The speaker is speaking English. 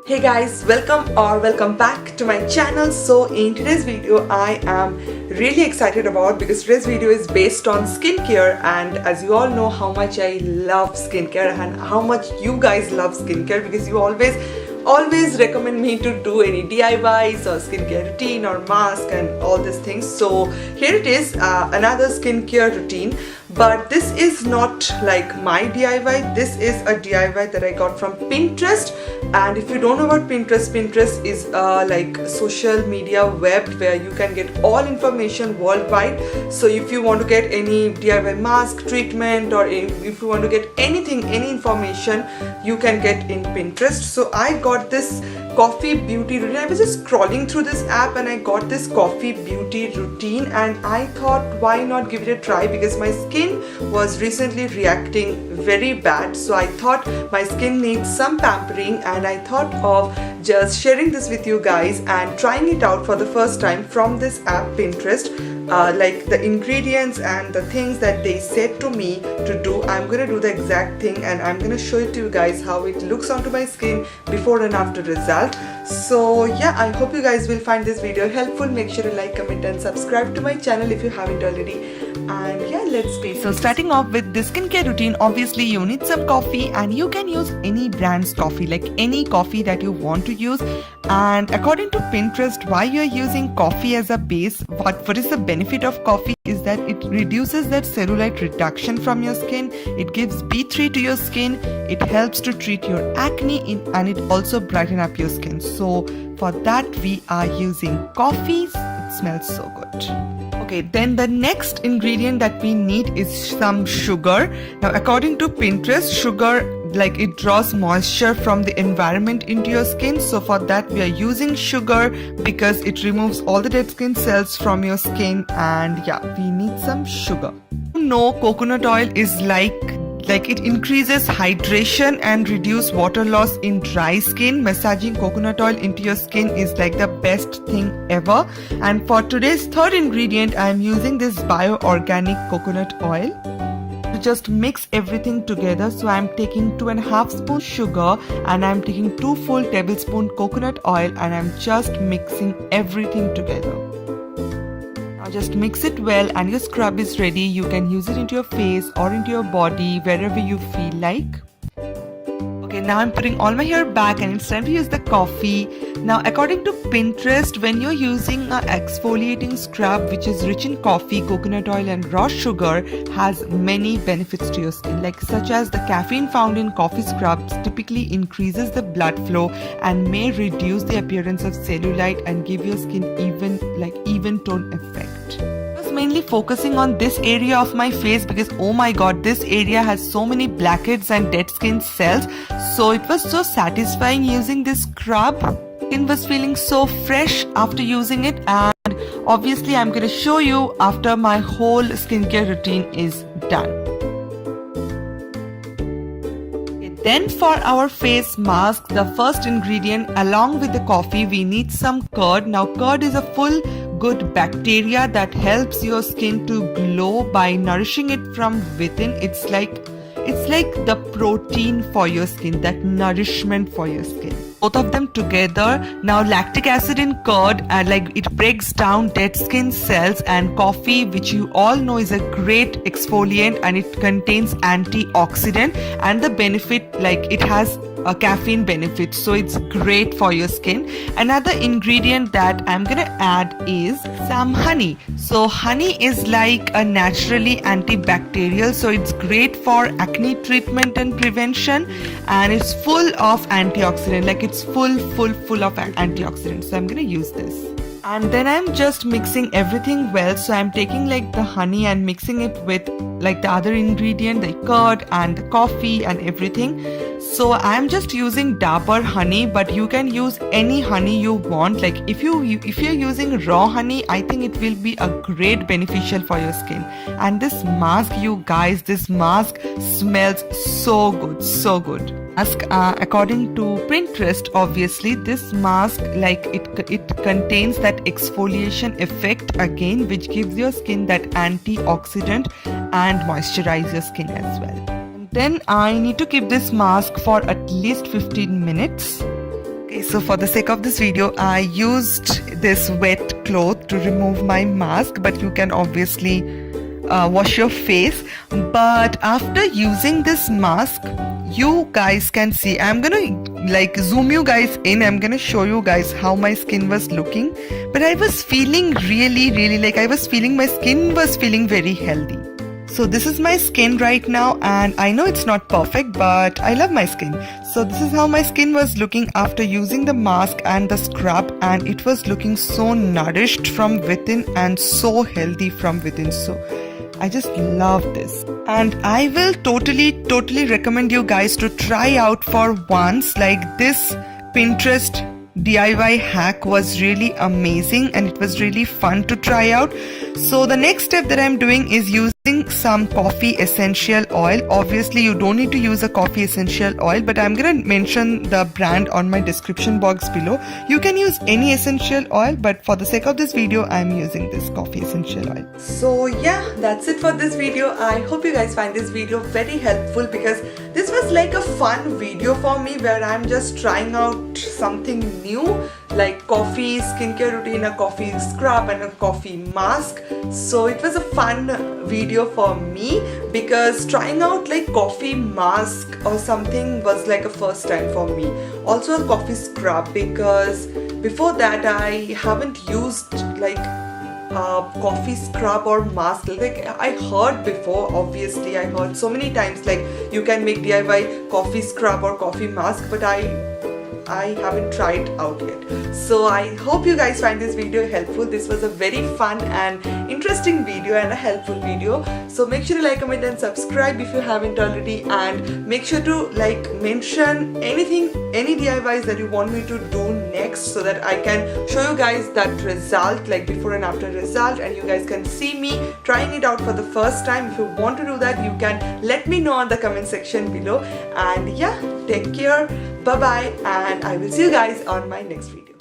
Hey guys, welcome back to my channel. So in today's video I am really excited about because today's video is based on skincare, and as you all know how much I love skincare and how much you guys love skincare because you always recommend me to do any DIYs or skincare routine or mask and all these things. So here it is, another skincare routine, but this is not like my DIY. This is a DIY that I got from Pinterest. And if you don't know about Pinterest is like social media web where you can get all information worldwide. So if you want to get any DIY mask treatment or if you want to get anything, any information, you can get in Pinterest. So I got this coffee beauty routine. I was just scrolling through this app and I got this coffee beauty routine, and I thought why not give it a try because my skin was recently reacting very bad. So I thought my skin needs some pampering, and I thought of just sharing this with you guys and trying it out for the first time from this app Pinterest. Like the ingredients and the things that they said to me to do, I'm gonna do the exact thing and I'm gonna show it to you guys how it looks onto my skin before and after result. So yeah, I hope you guys will find this video helpful. Make sure to like, comment and subscribe to my channel if you haven't already. And yeah, let's begin. So starting off with the skincare routine, obviously you need some coffee, and you can use any brand's coffee, like any coffee that you want to use. And according to Pinterest, why you're using coffee as a base, what is the benefit of coffee is that it reduces that cellulite reduction from your skin, it gives B3 to your skin, it helps to treat your acne and it also brighten up your skin. So for that we are using coffee. It smells so good. Okay, then the next ingredient that we need is some sugar. Now according to Pinterest, sugar, like, it draws moisture from the environment into your skin. So for that we are using sugar because it removes all the dead skin cells from your skin, and yeah, we need some sugar. No, coconut oil is like it increases hydration and reduce water loss in dry skin. Massaging coconut oil into your skin is like the best thing ever. And for today's third ingredient, I am using this bio-organic coconut oil to just mix everything together. So I am taking 2.5 spoons sugar and I am taking 2 full tablespoons coconut oil, and I am just mixing everything together. Now just mix it well and your scrub is ready. You can use it into your face or into your body, wherever you feel like. Okay, now I'm putting all my hair back and it's time to use the coffee. Now according to Pinterest, when you're using an exfoliating scrub which is rich in coffee, coconut oil and raw sugar, has many benefits to your skin, like such as the caffeine found in coffee scrubs typically increases the blood flow and may reduce the appearance of cellulite and give your skin even tone effect. Mainly focusing on this area of my face because oh my god, this area has so many blackheads and dead skin cells. So it was so satisfying using this scrub. Skin was feeling so fresh after using it, and obviously I'm gonna show you after my whole skincare routine is done. Then for our face mask, the first ingredient along with the coffee, we need some curd. Now curd is a full good bacteria that helps your skin to glow by nourishing it from within. It's like the protein for your skin, that nourishment for your skin. Both of them together. Now lactic acid in curd, it breaks down dead skin cells, and coffee, which you all know is a great exfoliant and it contains antioxidant, and the benefit, like, it has a caffeine benefit, so it's great for your skin. Another ingredient that I'm gonna add is some honey. So honey is like a naturally antibacterial, so it's great for acne treatment and prevention, and it's full of antioxidant, like it's full of antioxidants. So I'm gonna use this. And then I'm just mixing everything well. So I'm taking like the honey and mixing it with like the other ingredient, the curd and the coffee and everything. So I'm just using Dabur honey, but you can use any honey you want. Like if you're using raw honey, I think it will be a great beneficial for your skin. And this mask, you guys, this mask smells so good, so good. According to Pinterest, obviously this mask, like it contains that exfoliation effect again, which gives your skin that antioxidant and moisturize your skin as well. And then I need to keep this mask for at least 15 minutes. Okay, so for the sake of this video, I used this wet cloth to remove my mask, but you can obviously wash your face. But after using this mask, you guys can see, I'm gonna like zoom you guys in, I'm gonna show you guys how my skin was looking. But I was feeling really like I was feeling my skin was feeling very healthy. So this is my skin right now, and I know it's not perfect, but I love my skin. So this is how my skin was looking after using the mask and the scrub, and it was looking so nourished from within and so healthy from within. So I just love this, and I will totally recommend you guys to try out for once. Like, this Pinterest DIY hack was really amazing and it was really fun to try out. So the next step that I'm doing is using some coffee essential oil. Obviously you don't need to use a coffee essential oil, but I'm gonna mention the brand on my description box below. You can use any essential oil, but for the sake of this video I'm using this coffee essential oil. So yeah, that's it for this video. I hope you guys find this video very helpful, because this was like a fun video for me where I'm just trying out something new, like coffee skincare routine, a coffee scrub and a coffee mask. So it was a fun video for me, because trying out like coffee mask or something was like a first time for me. Also a coffee scrub, because before that I haven't used like coffee scrub or mask. Like, I heard before, obviously I heard so many times like you can make DIY coffee scrub or coffee mask, but I haven't tried out yet. So I hope you guys find this video helpful. This was a very fun and interesting video and a helpful video. So make sure to like, comment and subscribe if you haven't already, and make sure to like mention anything, any DIYs that you want me to do next, so that I can show you guys that result, like before and after result, and you guys can see me trying it out for the first time. If you want to do that, you can let me know on the comment section below. And yeah, take care, bye bye, and I will see you guys on my next video.